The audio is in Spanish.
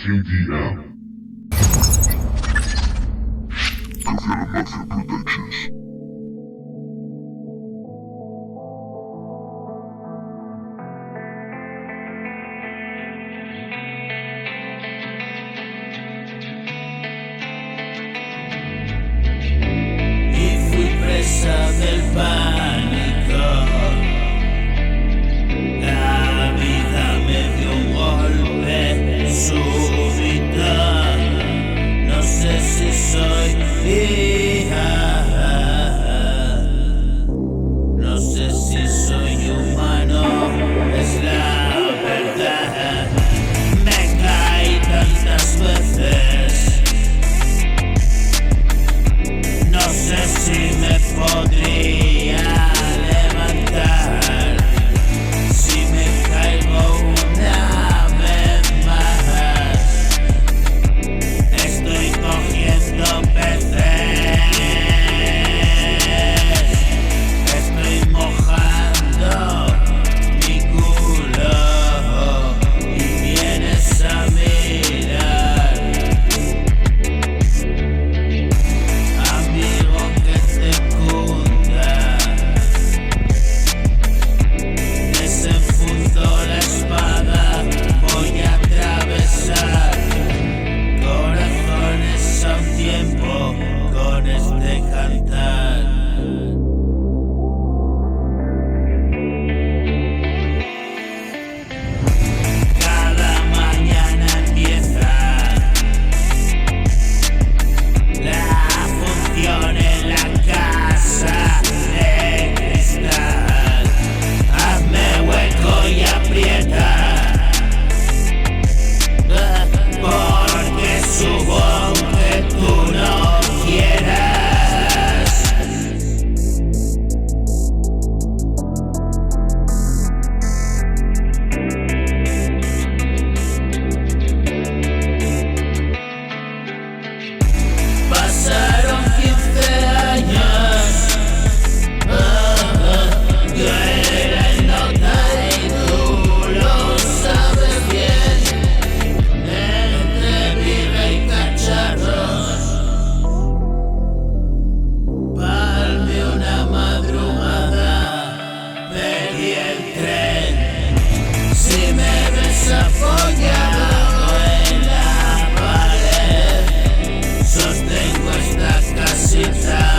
TDM. Gorilla Mafia Productions. Y fui presa del pánico. La vida me dio un golpe súbito. No sé si soy hija, no sé si soy humano, es la verdad. Me caí tantas veces, no sé si me podría levantar. Si me caigo una vez más, estoy cogiendo peces, estoy mojando mi culo y vienes a mirar. Amigo, que te cunda, desenfundo la espada, voy a atravesar corazones a un tiempo con este cantar. Cada mañana empieza la función en la casa de cristal. Hazme hueco y aprieta, porque subo aunque tú no quieras. Pasaron 15 años, yo era el nota y tú lo sabes bien. Entre birra y cacharros, palme una madrugada, perdí el tren. Si me ves apoyado en la pared, sostengo esta casita.